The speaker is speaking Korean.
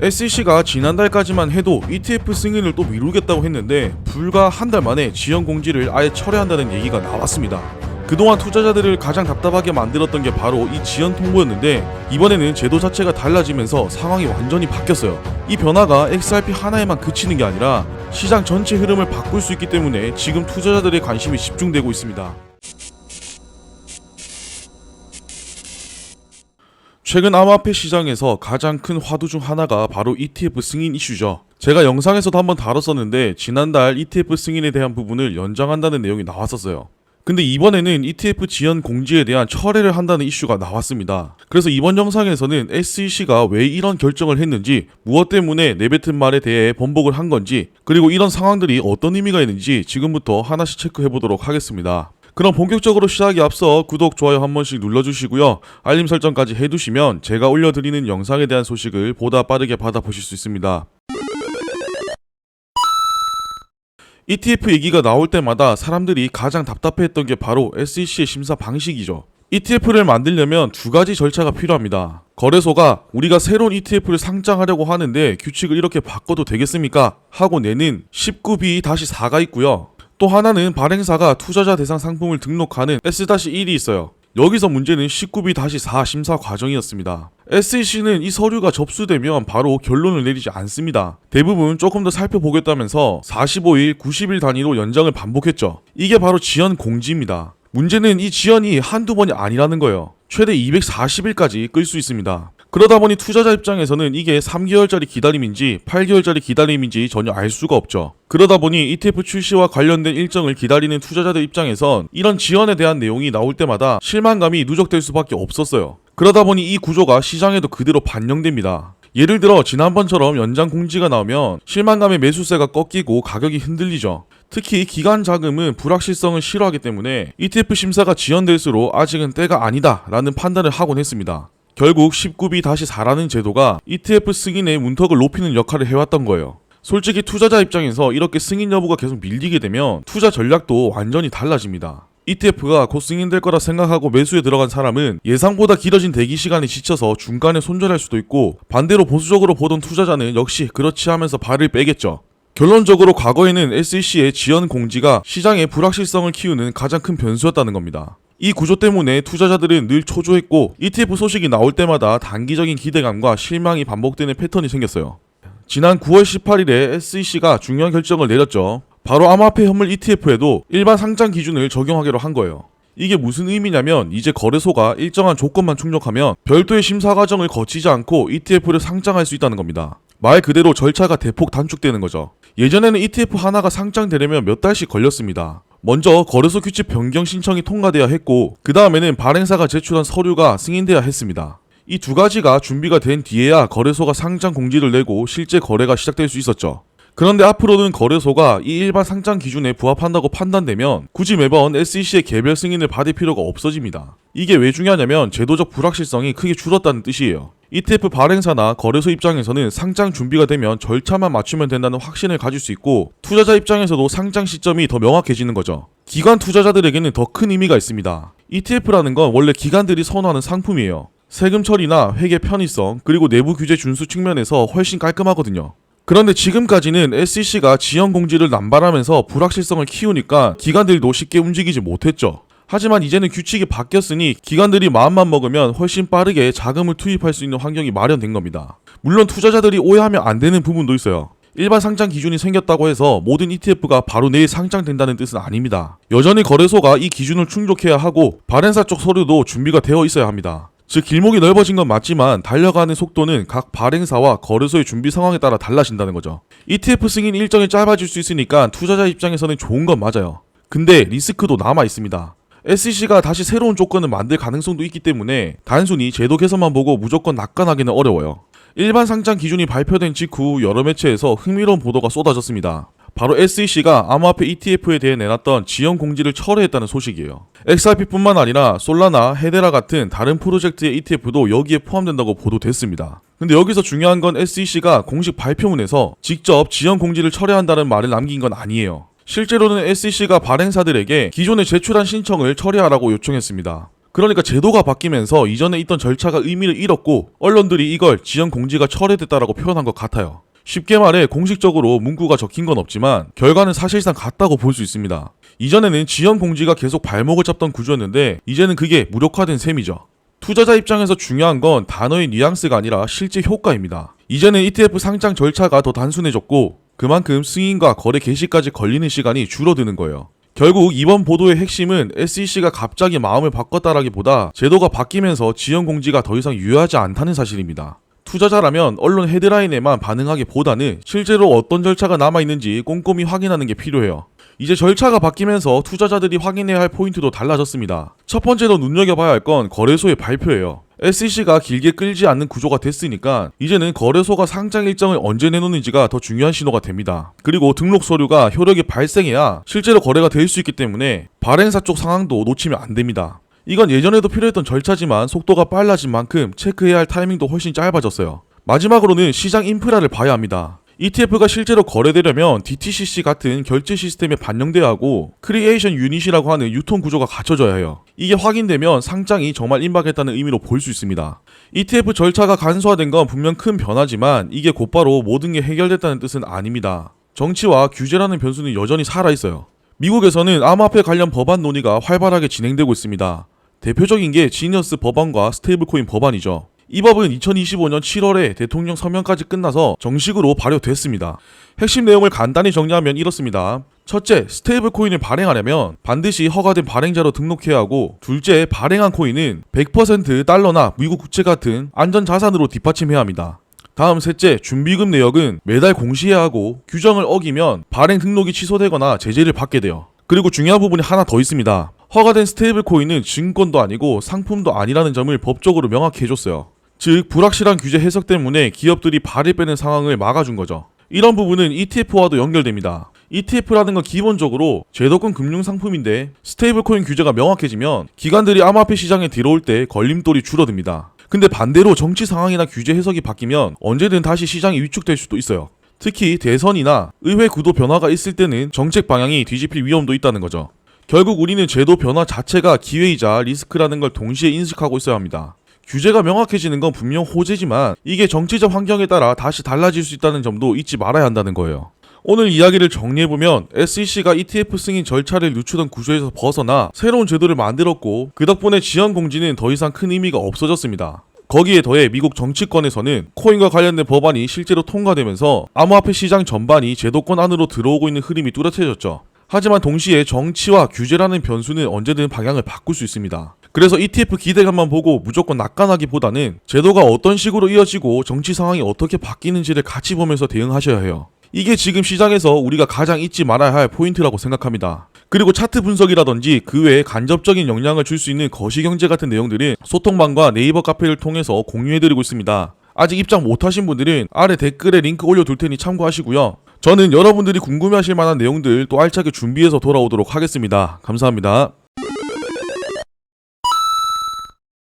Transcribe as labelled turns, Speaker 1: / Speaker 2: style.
Speaker 1: SEC가 지난달까지만 해도 ETF 승인을 또 미루겠다고 했는데 불과 한 달 만에 지연 공지를 아예 철회한다는 얘기가 나왔습니다. 그동안 투자자들을 가장 답답하게 만들었던 게 바로 이 지연 통보였는데 이번에는 제도 자체가 달라지면서 상황이 완전히 바뀌었어요. 이 변화가 XRP 하나에만 그치는 게 아니라 시장 전체 흐름을 바꿀 수 있기 때문에 지금 투자자들의 관심이 집중되고 있습니다. 최근 암호화폐 시장에서 가장 큰 화두 중 하나가 바로 ETF 승인 이슈죠. 제가 영상에서도 한번 다뤘었는데 지난달 ETF 승인에 대한 부분을 연장한다는 내용이 나왔었어요. 근데 이번에는 ETF 지연 공지에 대한 철회를 한다는 이슈가 나왔습니다. 그래서 이번 영상에서는 SEC가 왜 이런 결정을 했는지, 무엇 때문에 내뱉은 말에 대해 번복을 한 건지, 그리고 이런 상황들이 어떤 의미가 있는지 지금부터 하나씩 체크해보도록 하겠습니다. 그럼 본격적으로 시작에 앞서 구독, 좋아요 한 번씩 눌러주시고요. 알림 설정까지 해두시면 제가 올려드리는 영상에 대한 소식을 보다 빠르게 받아보실 수 있습니다. ETF 얘기가 나올 때마다 사람들이 가장 답답해했던 게 바로 SEC의 심사 방식이죠. ETF를 만들려면 두 가지 절차가 필요합니다. 거래소가 우리가 새로운 ETF를 상장하려고 하는데 규칙을 이렇게 바꿔도 되겠습니까? 하고 내는 19B-4가 있고요. 또 하나는 발행사가 투자자 대상 상품을 등록하는 S-1이 있어요. 여기서 문제는 19B-4 심사 과정이었습니다. SEC는 이 서류가 접수되면 바로 결론을 내리지 않습니다. 대부분 조금 더 살펴보겠다면서 45일, 90일 단위로 연장을 반복했죠. 이게 바로 지연 공지입니다. 문제는 이 지연이 한두 번이 아니라는 거예요. 최대 240일까지 끌 수 있습니다. 그러다 보니 투자자 입장에서는 이게 3개월짜리 기다림인지 8개월짜리 기다림인지 전혀 알 수가 없죠. 그러다 보니 ETF 출시와 관련된 일정을 기다리는 투자자들 입장에선 이런 지연에 대한 내용이 나올 때마다 실망감이 누적될 수밖에 없었어요. 그러다 보니 이 구조가 시장에도 그대로 반영됩니다. 예를 들어 지난번처럼 연장 공지가 나오면 실망감의 매수세가 꺾이고 가격이 흔들리죠. 특히 기관 자금은 불확실성을 싫어하기 때문에 ETF 심사가 지연될수록 아직은 때가 아니다 라는 판단을 하곤 했습니다. 결국 19B-4라는 제도가 ETF 승인의 문턱을 높이는 역할을 해왔던 거예요. 솔직히 투자자 입장에서 이렇게 승인 여부가 계속 밀리게 되면 투자 전략도 완전히 달라집니다. ETF가 곧 승인될 거라 생각하고 매수에 들어간 사람은 예상보다 길어진 대기 시간에 지쳐서 중간에 손절할 수도 있고, 반대로 보수적으로 보던 투자자는 역시 그렇지 하면서 발을 빼겠죠. 결론적으로 과거에는 SEC의 지연 공지가 시장의 불확실성을 키우는 가장 큰 변수였다는 겁니다. 이 구조 때문에 투자자들은 늘 초조했고 ETF 소식이 나올 때마다 단기적인 기대감과 실망이 반복되는 패턴이 생겼어요. 지난 9월 18일에 SEC가 중요한 결정을 내렸죠. 바로 암호화폐 현물 ETF에도 일반 상장 기준을 적용하기로 한 거예요. 이게 무슨 의미냐면 이제 거래소가 일정한 조건만 충족하면 별도의 심사 과정을 거치지 않고 ETF를 상장할 수 있다는 겁니다. 말 그대로 절차가 대폭 단축되는 거죠. 예전에는 ETF 하나가 상장되려면 몇 달씩 걸렸습니다. 먼저 거래소 규칙 변경 신청이 통과돼야 했고, 그 다음에는 발행사가 제출한 서류가 승인돼야 했습니다. 이 두 가지가 준비가 된 뒤에야 거래소가 상장 공지를 내고 실제 거래가 시작될 수 있었죠. 그런데 앞으로는 거래소가 이 일반 상장 기준에 부합한다고 판단되면 굳이 매번 SEC의 개별 승인을 받을 필요가 없어집니다. 이게 왜 중요하냐면 제도적 불확실성이 크게 줄었다는 뜻이에요. ETF 발행사나 거래소 입장에서는 상장 준비가 되면 절차만 맞추면 된다는 확신을 가질 수 있고, 투자자 입장에서도 상장 시점이 더 명확해지는 거죠. 기관 투자자들에게는 더 큰 의미가 있습니다. ETF라는 건 원래 기관들이 선호하는 상품이에요. 세금 처리나 회계 편의성, 그리고 내부 규제 준수 측면에서 훨씬 깔끔하거든요. 그런데 지금까지는 SEC가 지연 공지를 남발하면서 불확실성을 키우니까 기관들도 쉽게 움직이지 못했죠. 하지만 이제는 규칙이 바뀌었으니 기관들이 마음만 먹으면 훨씬 빠르게 자금을 투입할 수 있는 환경이 마련된 겁니다. 물론 투자자들이 오해하면 안 되는 부분도 있어요. 일반 상장 기준이 생겼다고 해서 모든 ETF가 바로 내일 상장된다는 뜻은 아닙니다. 여전히 거래소가 이 기준을 충족해야 하고 발행사 쪽 서류도 준비가 되어 있어야 합니다. 즉 길목이 넓어진 건 맞지만 달려가는 속도는 각 발행사와 거래소의 준비 상황에 따라 달라진다는 거죠. ETF 승인 일정이 짧아질 수 있으니까 투자자 입장에서는 좋은 건 맞아요. 근데 리스크도 남아 있습니다. SEC가 다시 새로운 조건을 만들 가능성도 있기 때문에 단순히 제도 개선만 보고 무조건 낙관하기는 어려워요. 일반 상장 기준이 발표된 직후 여러 매체에서 흥미로운 보도가 쏟아졌습니다. 바로 SEC가 암호화폐 ETF에 대해 내놨던 지연 공지를 철회했다는 소식이에요. XRP뿐만 아니라 솔라나, 헤데라 같은 다른 프로젝트의 ETF도 여기에 포함된다고 보도됐습니다. 근데 여기서 중요한 건 SEC가 공식 발표문에서 직접 지연 공지를 철회한다는 말을 남긴 건 아니에요. 실제로는 SEC가 발행사들에게 기존에 제출한 신청을 처리하라고 요청했습니다. 그러니까 제도가 바뀌면서 이전에 있던 절차가 의미를 잃었고 언론들이 이걸 지연 공지가 철회됐다라고 표현한 것 같아요. 쉽게 말해 공식적으로 문구가 적힌 건 없지만 결과는 사실상 같다고 볼 수 있습니다. 이전에는 지연 공지가 계속 발목을 잡던 구조였는데 이제는 그게 무력화된 셈이죠. 투자자 입장에서 중요한 건 단어의 뉘앙스가 아니라 실제 효과입니다. 이제는 ETF 상장 절차가 더 단순해졌고 그만큼 승인과 거래 개시까지 걸리는 시간이 줄어드는 거예요. 결국 이번 보도의 핵심은 SEC가 갑자기 마음을 바꿨다라기보다 제도가 바뀌면서 지연 공지가 더 이상 유효하지 않다는 사실입니다. 투자자라면 언론 헤드라인에만 반응하기보다는 실제로 어떤 절차가 남아있는지 꼼꼼히 확인하는 게 필요해요. 이제 절차가 바뀌면서 투자자들이 확인해야 할 포인트도 달라졌습니다. 첫 번째로 눈여겨봐야 할 건 거래소의 발표예요. SEC가 길게 끌지 않는 구조가 됐으니까 이제는 거래소가 상장 일정을 언제 내놓는지가 더 중요한 신호가 됩니다. 그리고 등록 서류가 효력이 발생해야 실제로 거래가 될 수 있기 때문에 발행사 쪽 상황도 놓치면 안 됩니다. 이건 예전에도 필요했던 절차지만 속도가 빨라진 만큼 체크해야 할 타이밍도 훨씬 짧아졌어요. 마지막으로는 시장 인프라를 봐야 합니다. ETF가 실제로 거래되려면 DTCC 같은 결제 시스템에 반영돼야 하고 크리에이션 유닛이라고 하는 유통 구조가 갖춰져야 해요. 이게 확인되면 상장이 정말 임박했다는 의미로 볼 수 있습니다. ETF 절차가 간소화된 건 분명 큰 변화지만 이게 곧바로 모든 게 해결됐다는 뜻은 아닙니다. 정치와 규제라는 변수는 여전히 살아있어요. 미국에서는 암호화폐 관련 법안 논의가 활발하게 진행되고 있습니다. 대표적인 게 지니어스 법안과 스테이블코인 법안이죠. 이 법은 2025년 7월에 대통령 서명까지 끝나서 정식으로 발효됐습니다. 핵심 내용을 간단히 정리하면 이렇습니다. 첫째, 스테이블 코인을 발행하려면 반드시 허가된 발행자로 등록해야 하고, 둘째, 발행한 코인은 100% 달러나 미국 국채 같은 안전자산으로 뒷받침해야 합니다. 다음 셋째, 준비금 내역은 매달 공시해야 하고 규정을 어기면 발행 등록이 취소되거나 제재를 받게 돼요. 그리고 중요한 부분이 하나 더 있습니다. 허가된 스테이블 코인은 증권도 아니고 상품도 아니라는 점을 법적으로 명확히 해줬어요. 즉 불확실한 규제 해석 때문에 기업들이 발을 빼는 상황을 막아준 거죠. 이런 부분은 ETF와도 연결됩니다. ETF라는 건 기본적으로 제도권 금융상품인데 스테이블코인 규제가 명확해지면 기관들이 암호화폐 시장에 들어올 때 걸림돌이 줄어듭니다. 근데 반대로 정치 상황이나 규제 해석이 바뀌면 언제든 다시 시장이 위축될 수도 있어요. 특히 대선이나 의회 구도 변화가 있을 때는 정책 방향이 뒤집힐 위험도 있다는 거죠. 결국 우리는 제도 변화 자체가 기회이자 리스크라는 걸 동시에 인식하고 있어야 합니다. 규제가 명확해지는 건 분명 호재지만 이게 정치적 환경에 따라 다시 달라질 수 있다는 점도 잊지 말아야 한다는 거예요. 오늘 이야기를 정리해보면 SEC가 ETF 승인 절차를 늦추던 구조에서 벗어나 새로운 제도를 만들었고 그 덕분에 지연 공지는 더 이상 큰 의미가 없어졌습니다. 거기에 더해 미국 정치권에서는 코인과 관련된 법안이 실제로 통과되면서 암호화폐 시장 전반이 제도권 안으로 들어오고 있는 흐름이 뚜렷해졌죠. 하지만 동시에 정치와 규제라는 변수는 언제든 방향을 바꿀 수 있습니다. 그래서 ETF 기대감만 보고 무조건 낙관하기보다는 제도가 어떤 식으로 이어지고 정치 상황이 어떻게 바뀌는지를 같이 보면서 대응하셔야 해요. 이게 지금 시장에서 우리가 가장 잊지 말아야 할 포인트라고 생각합니다. 그리고 차트 분석이라든지 그 외에 간접적인 영향을 줄 수 있는 거시경제 같은 내용들은 소통방과 네이버 카페를 통해서 공유해드리고 있습니다. 아직 입장 못하신 분들은 아래 댓글에 링크 올려둘 테니 참고하시고요. 저는 여러분들이 궁금해하실 만한 내용들 또 알차게 준비해서 돌아오도록 하겠습니다. 감사합니다.